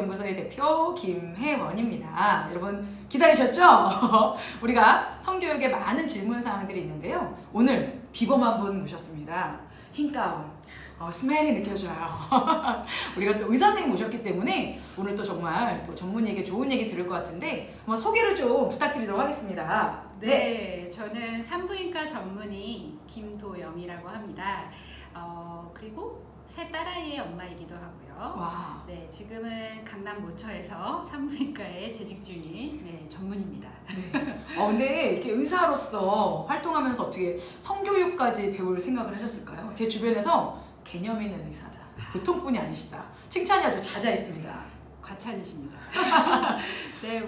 성교육연구소의 대표 김혜원입니다. 여러분 기다리셨죠? 우리가 성교육에 많은 질문사항들이 있는데요. 오늘 비범한 분 모셨습니다. 흰 가운, 스멜이 느껴져요. 우리가 또 의사 선생님 모셨기 때문에 오늘 또 정말 또 전문 얘기, 좋은 얘기 들을 것 같은데 한번 소개를 좀 부탁드리도록 하겠습니다. 네, 저는 산부인과 전문의 김도영이라고 합니다. 그리고 세 딸아이의 엄마이기도 하고요. 와. 네, 지금은 강남 모처에서 산부인과에 재직 중인 전문입니다. 네. 근데 이렇게 의사로서 활동하면서 어떻게 성교육까지 배울 생각을 하셨을까요? 제 주변에서 개념 있는 의사다. 보통 분이 아니시다. 칭찬이 아주 자자했습니다. 과찬이십니다. 네,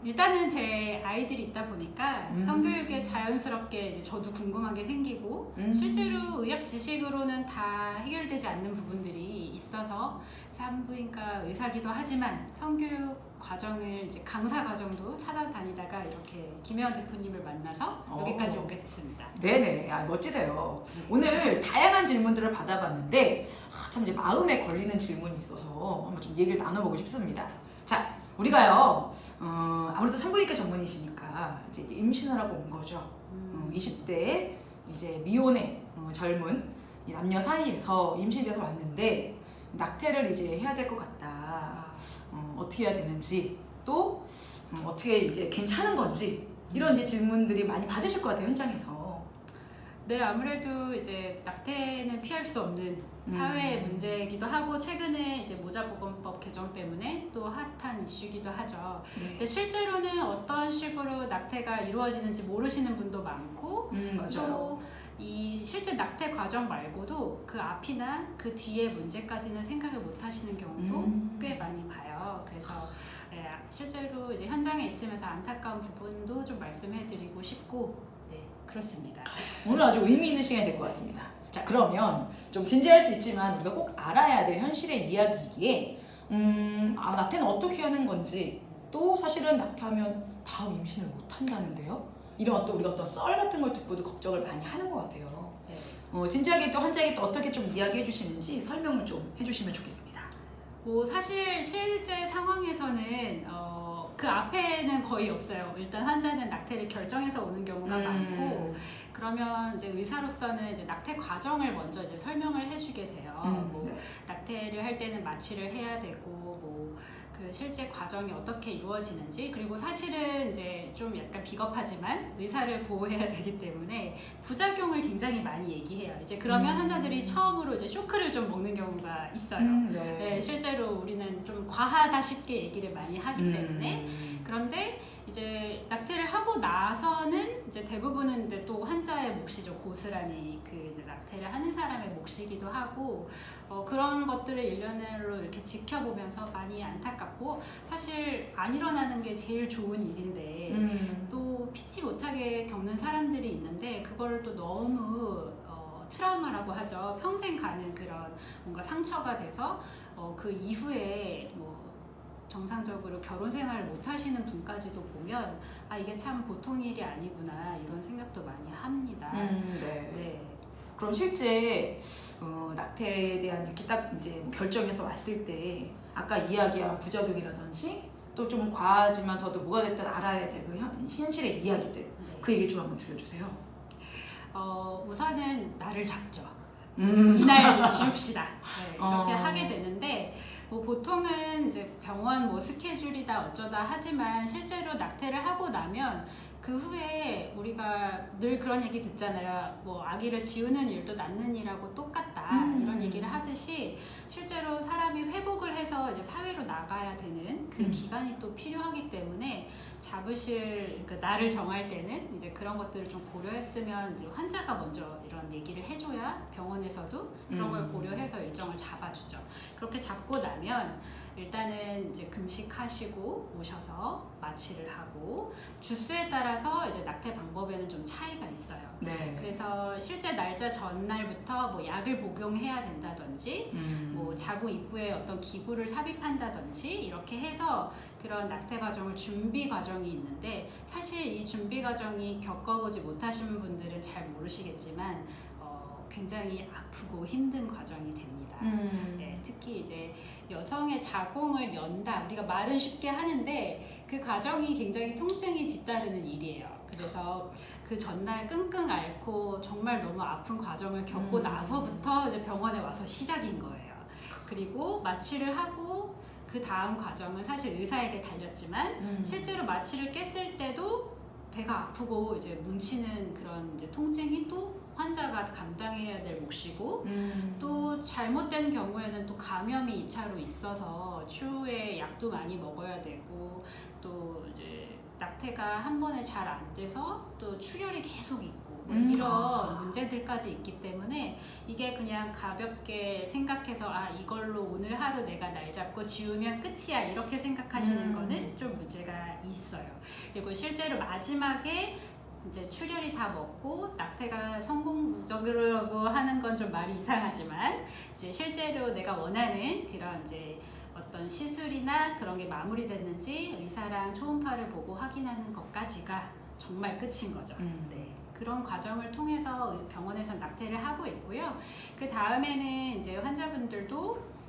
일단은 제 아이들이 있다 보니까 성교육에 자연스럽게 이제 저도 궁금한 게 생기고 실제로 의학 지식으로는 다 해결되지 않는 부분들이 있어서 산부인과 의사기도 하지만 성교육 과정을 이제 강사 과정도 찾아다니다가 이렇게 김혜원 대표님을 만나서 여기까지 오게 됐습니다. 네네, 멋지세요. 오늘 다양한 질문들을 받아봤는데 참 이제 마음에 걸리는 질문이 있어서 한번 좀 얘기를 나눠보고 싶습니다. 자, 우리가요, 아무래도 산부인과 전문이시니까 이제 임신을 하고 온 거죠. 20대 이제 미혼의 젊은 이 남녀 사이에서 임신돼서 왔는데 낙태를 이제 해야 될 것 같다. 어떻게 해야 되는지 또 어떻게 이제 괜찮은 건지 이런 이제 질문들이 많이 받으실 것 같아요, 현장에서. 네, 아무래도 이제 낙태는 피할 수 없는 사회의 문제이기도 하고 최근에 이제 모자보건법 개정 때문에 또 핫한 이슈이기도 하죠. 네. 근데 실제로는 어떤 식으로 낙태가 이루어지는지 모르시는 분도 많고 맞아요. 또 이 실제 낙태 과정 말고도 그 앞이나 그 뒤에 문제까지는 생각을 못 하시는 경우도 꽤 많이 봐요. 그래서 실제로 이제 현장에 있으면서 안타까운 부분도 좀 말씀해드리고 싶고, 네, 그렇습니다. 오늘 아주 의미 있는 시간이 될 것 같습니다. 자, 그러면 좀 진지할 수 있지만 우리가 꼭 알아야 될 현실의 이야기이기에 낙태는 어떻게 하는 건지 또 사실은 낙태하면 다음 임신을 못 한다는데요. 이런 또 우리가 어떤 썰 같은 걸 듣고도 걱정을 많이 하는 것 같아요. 네. 진지하게 또 환자에게 또 어떻게 좀 이야기해 주시는지 설명을 좀 해주시면 좋겠습니다. 사실 실제 상황에서는 그 앞에는 거의 없어요. 일단 환자는 낙태를 결정해서 오는 경우가 많고, 그러면 이제 의사로서는 이제 낙태 과정을 먼저 이제 설명을 해주게 돼요. 네. 낙태를 할 때는 마취를 해야 되고, 그 실제 과정이 어떻게 이루어지는지, 그리고 사실은 이제 좀 약간 비겁하지만 의사를 보호해야 되기 때문에 부작용을 굉장히 많이 얘기해요. 이제 그러면 환자들이 처음으로 이제 쇼크를 좀 먹는 경우가 있어요. 네. 네, 실제로 우리는 좀 과하다 쉽게 얘기를 많이 하기 때문에. 그런데 이제 낙태를 하고 나서는 이제 대부분은 근데 또 환자의 몫이죠. 고스란히 그 낙태를 하는 사람의 몫이기도 하고, 그런 것들을 일련으로 이렇게 지켜보면서 많이 안타깝고, 사실 안 일어나는 게 제일 좋은 일인데 또 피치 못하게 겪는 사람들이 있는데 그거를 또 너무 트라우마라고 하죠. 평생 가는 그런 뭔가 상처가 돼서 그 이후에 정상적으로 결혼 생활을 못 하시는 분까지도 보면 이게 참 보통 일이 아니구나 이런 생각도 많이 합니다. 네. 네. 그럼 실제 낙태에 대한 이렇게 딱 이제 결정해서 왔을 때 아까 이야기한 부작용이라든지 또 좀 과하지만서도 뭐가 됐든 알아야 될 그 현실의 이야기들, 그 얘기 좀 한번 들려주세요. 우선은 날을 잡죠. 이날 지웁시다. 네, 이렇게 하게 되는데 보통은 이제 병원 스케줄이다 어쩌다 하지만 실제로 낙태를 하고 나면 그 후에 우리가 늘 그런 얘기 듣잖아요. 아기를 지우는 일도 낳는 일하고 똑같다 이런 얘기를 하듯이 실제로 사람이 회복을 해서 이제 사회로 나가야 되는 그 기간이 또 필요하기 때문에 그러니까 날을 정할 때는 이제 그런 것들을 좀 고려했으면 이제 환자가 먼저 이런 얘기를 해줘야 병원에서도 그런 걸 고려해서 일정을 잡아주죠. 그렇게 잡고 나면 일단은 이제 금식하시고 오셔서 마취를 하고 주수에 따라서 이제 낙태 방법에는 좀 차이가 있어요. 네. 그래서 실제 날짜 전날부터 약을 복용해야 된다든지 자구 이후에 어떤 기구를 삽입한다든지 이렇게 해서 그런 낙태 과정을 준비 과정이 있는데 사실 이 준비 과정이 겪어보지 못하신 분들은 잘 모르시겠지만 굉장히 아프고 힘든 과정이 됩니다. 네, 특히 이제 여성의 자궁을 연다, 우리가 말은 쉽게 하는데 그 과정이 굉장히 통증이 뒤따르는 일이에요. 그래서 그 전날 끙끙 앓고 정말 너무 아픈 과정을 겪고 나서부터 이제 병원에 와서 시작인 거예요. 그리고 마취를 하고 그 다음 과정은 사실 의사에게 달렸지만 실제로 마취를 깼을 때도 배가 아프고 이제 뭉치는 그런 이제 통증이 또 환자가 감당해야 될 몫이고 또 잘못된 경우에는 또 감염이 2차로 있어서 추후에 약도 많이 먹어야 되고 또 이제 낙태가 한 번에 잘 안 돼서 또 출혈이 계속 있고 뭐 이런 문제들까지 있기 때문에 이게 그냥 가볍게 생각해서 아 이걸로 오늘 하루 내가 날 잡고 지우면 끝이야 이렇게 생각하시는 거는 좀 문제가 있어요. 그리고 실제로 마지막에 이제 출혈이 다 먹고 낙태가 성공적으로 하는 건 좀 말이 이상하지만 이제 실제로 내가 원하는 그런 이제 어떤 시술이나 그런 게 마무리됐는지 의사랑 초음파를 보고 확인하는 것까지가 정말 끝인 거죠. 네. 그런 과정을 통해서 병원에서 낙태를 하고 있고요. 그 다음에는 이제 환자분들도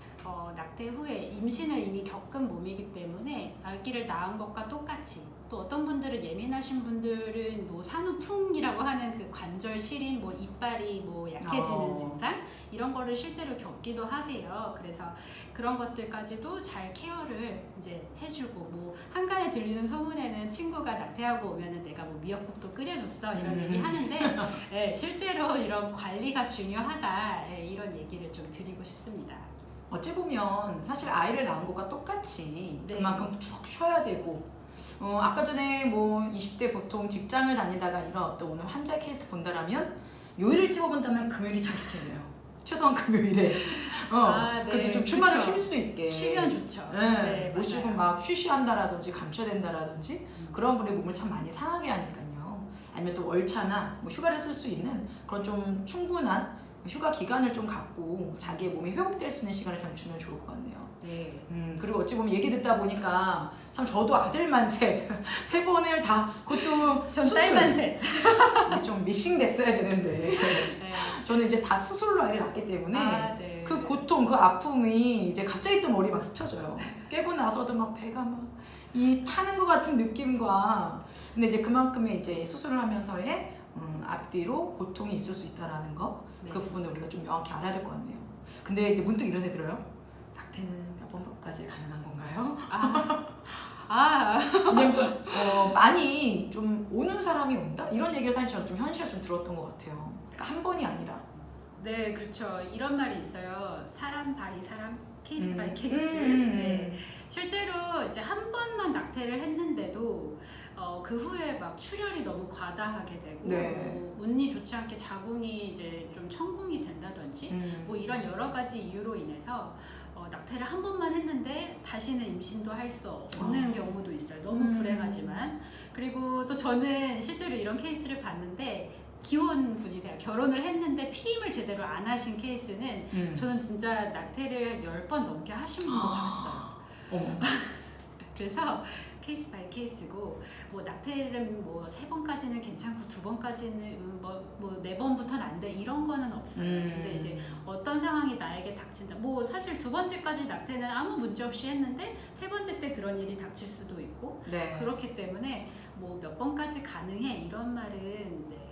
낙태 후에 임신을 이미 겪은 몸이기 때문에 아기를 낳은 것과 똑같이 또 어떤 분들은 예민하신 분들은 뭐 산후풍이라고 하는 그 관절 시림, 뭐 이빨이 뭐 약해지는 증상 이런 거를 실제로 겪기도 하세요. 그래서 그런 것들까지도 잘 케어를 이제 해주고 뭐 한간에 들리는 소문에는 친구가 낙태하고 오면은 내가 뭐 미역국도 끓여줬어 이런 얘기 하는데 네, 실제로 이런 관리가 중요하다 네, 이런 얘기를 좀 드리고 싶습니다. 어찌 보면 사실 아이를 낳은 것과 똑같이 네. 그만큼 쭉 쉬어야 되고 아까 전에 뭐 20대 보통 직장을 다니다가 이런 어떤 오늘 환자 케이스 본다라면 요일을 찍어본다면 금요일이 참 좋겠네요. 최소한 금요일에 네. 그래도 좀 주말을 그쵸. 쉴 수 있게 쉬면 좋죠. 네, 네, 못 쉬고 맞아요. 막 쉬쉬한다라든지 감춰댄다라든지 그런 분의 몸을 참 많이 상하게 하니까요. 아니면 또 월차나 뭐 휴가를 쓸 수 있는 그런 좀 충분한 휴가 기간을 좀 갖고 자기의 몸이 회복될 수 있는 시간을 참 주면 좋을 것 같네요. 네. 그리고 어찌 보면 얘기 듣다 보니까 참 저도 아들만 세 번을 다 그것도 전 딸만 셋. 이게 좀 믹싱 됐어야 되는데 네. 저는 이제 다 수술로 아이를 낳기 때문에 네. 그 고통 그 아픔이 이제 갑자기 또 머리 막 스쳐져요. 깨고 나서도 막 배가 막 이 타는 것 같은 느낌과 근데 이제 그만큼의 이제 수술을 하면서의 앞뒤로 고통이 있을 수 있다라는 거 그 네. 부분을 우리가 좀 명확히 알아야 될 것 같네요. 근데 이제 문득 이런 생각이 들어요. 낙태는 몇 번까지 가능한 건가요? 왜냐면 또 많이 좀 오는 사람이 온다? 이런 얘기를 사실 저는 좀 현실에 좀 들었던 것 같아요. 그러니까 한 번이 아니라. 네, 그렇죠. 이런 말이 있어요. 사람 바이 사람, 케이스 바이 케이스. 네. 실제로 이제 한 번만 낙태를 했는데도 그 후에 막 출혈이 너무 과다하게 되고 네. 뭐 운이 좋지 않게 자궁이 이제 좀 천공이 된다든지 뭐 이런 여러 가지 이유로 인해서 낙태를 한 번만 했는데 다시는 임신도 할 수 없는 경우도 있어요. 너무 불행하지만. 그리고 또 저는 실제로 이런 케이스를 봤는데 기혼 분이세요. 결혼을 했는데 피임을 제대로 안 하신 케이스는 저는 진짜 낙태를 10번 넘게 하신 분도 봤어요. 그래서 케이스 바이 케이스고 뭐 낙태는 뭐 3번까지는 괜찮고 2번까지는 뭐 4번부터는 안 돼 이런 거는 없어요. 근데 이제 어떤 상황이 나에게 닥친다. 뭐 사실 2번째까지 낙태는 아무 문제 없이 했는데 3번째 때 그런 일이 닥칠 수도 있고 네. 그렇기 때문에 뭐 몇 번까지 가능해 이런 말은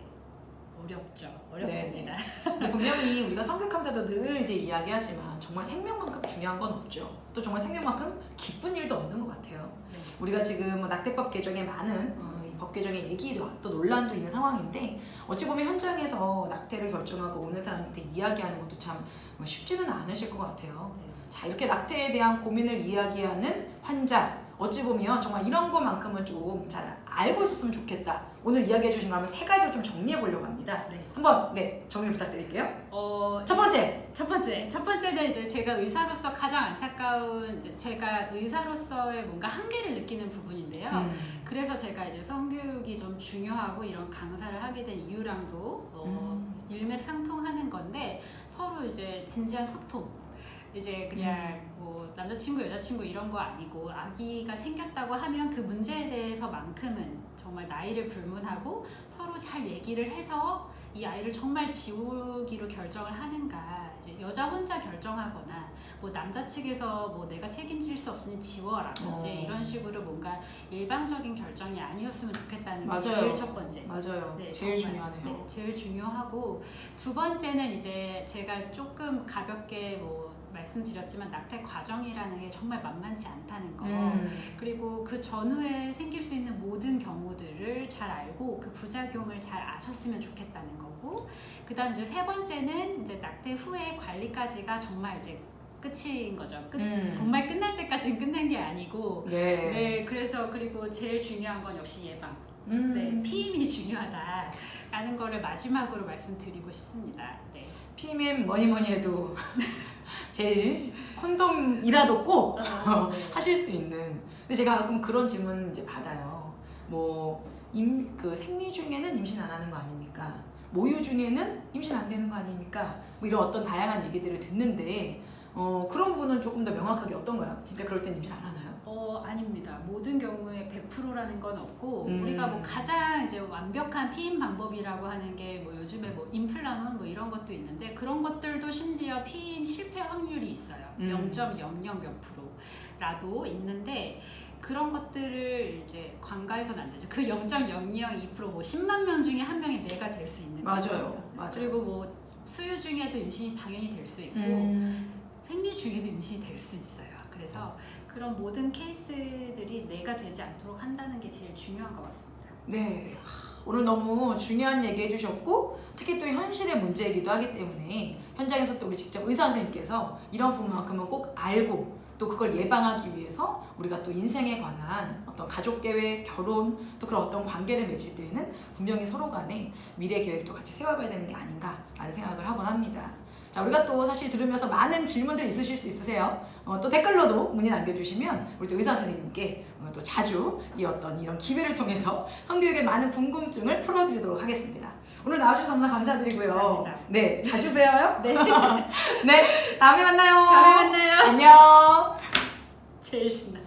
어렵습니다. 근데 분명히 우리가 성격함사도 늘 이제 이야기하지만 정말 생명만큼 중요한 건 없죠. 또 정말 생명만큼 기쁜 일도 없는 것 같아요. 네. 우리가 지금 뭐 낙태법 개정에 많은 이 법 개정의 얘기도 또 논란도 있는 상황인데 어찌 보면 현장에서 낙태를 결정하고 오는 사람한테 이야기하는 것도 참 쉽지는 않으실 것 같아요. 네. 자, 이렇게 낙태에 대한 고민을 이야기하는 환자 어찌 보면 정말 이런 것만큼은 좀 잘 알고 있었으면 좋겠다. 오늘 이야기해 주신 거 한번 3가지로 좀 정리해 보려고 합니다. 네. 한번 정리 부탁드릴게요. 첫 번째는 이제 제가 의사로서 가장 안타까운 이제 제가 의사로서의 뭔가 한계를 느끼는 부분인데요. 그래서 제가 이제 성교육이 좀 중요하고 이런 강사를 하게 된 이유랑도 일맥상통하는 건데 서로 이제 진지한 소통. 이제 그냥 뭐 남자친구 여자친구 이런 거 아니고 아기가 생겼다고 하면 그 문제에 대해서만큼은 정말 나이를 불문하고 서로 잘 얘기를 해서 이 아이를 정말 지우기로 결정을 하는가, 이제 여자 혼자 결정하거나 뭐 남자 측에서 뭐 내가 책임질 수 없으니 지워라든지 이런 식으로 뭔가 일방적인 결정이 아니었으면 좋겠다는 게 맞아요. 제일 첫 번째. 맞아요. 네, 제일 정말. 중요하네요. 네, 제일 중요하고 두 번째는 이제 제가 조금 가볍게 뭐 말씀드렸지만 낙태 과정이라는 게 정말 만만치 않다는 거. 그리고 그 전후에 생길 수 있는 모든 경우들을 잘 알고 그 부작용을 잘 아셨으면 좋겠다는 거고, 그다음 이제 세 번째는 이제 낙태 후에 관리까지가 정말 이제 끝인 거죠. 정말 끝날 때까지는 끝난 게 아니고. 네. 네, 그래서 그리고 제일 중요한 건 역시 예방. 네, 피임이 중요하다라는 거를 마지막으로 말씀드리고 싶습니다. 네. PMM 뭐니 해도 제일 콘돔이라도 꼭 네. 하실 수 있는. 근데 제가 가끔 그런 질문 이제 받아요. 뭐 그 생리 중에는 임신 안 하는 거 아닙니까? 모유 중에는 임신 안 되는 거 아닙니까? 뭐 이런 어떤 다양한 얘기들을 듣는데 그런 부분은 조금 더 명확하게 어떤가요? 진짜 그럴 땐 임신 안 하나요? 아닙니다. 모든 경우에 100%라는 건 없고 우리가 뭐 가장 이제 완벽한 피임 방법이라고 하는 게 뭐 요즘에 뭐 임플라논 뭐 이런 것도 있는데 그런 것들도 심지어 피임 실패 확률이 있어요. 0.00 몇 프로라도 있는데 그런 것들을 이제 관가해서는 안 되죠. 그 0.002% 뭐 10만 명 중에 한 명이 내가 될 수 있는 거죠. 맞아요. 그리고 뭐 수유 중에도 임신이 당연히 될 수 있고 생리 중에도 임신이 될 수 있어요. 그래서 그런 모든 케이스들이 내가 되지 않도록 한다는 게 제일 중요한 것 같습니다. 네. 오늘 너무 중요한 얘기 해주셨고 특히 또 현실의 문제이기도 하기 때문에 현장에서 또 우리 직접 의사 선생님께서 이런 부분만큼은 꼭 알고 또 그걸 예방하기 위해서 우리가 또 인생에 관한 어떤 가족 계획, 결혼 또 그런 어떤 관계를 맺을 때에는 분명히 서로 간에 미래 계획도 같이 세워봐야 되는 게 아닌가라는 생각을 하곤 합니다. 자, 우리가 또 사실 들으면서 많은 질문들 있으실 수 있으세요. 또 댓글로도 문의 남겨주시면 우리 또 의사 선생님께 또 자주 이 어떤 이런 기회를 통해서 성교육의 많은 궁금증을 풀어드리도록 하겠습니다. 오늘 나와주셔서 너무 감사드리고요. 감사합니다. 네, 자주 뵈어요. 네. 네, 다음에 만나요. 다음에 만나요. 안녕. 제일 신나.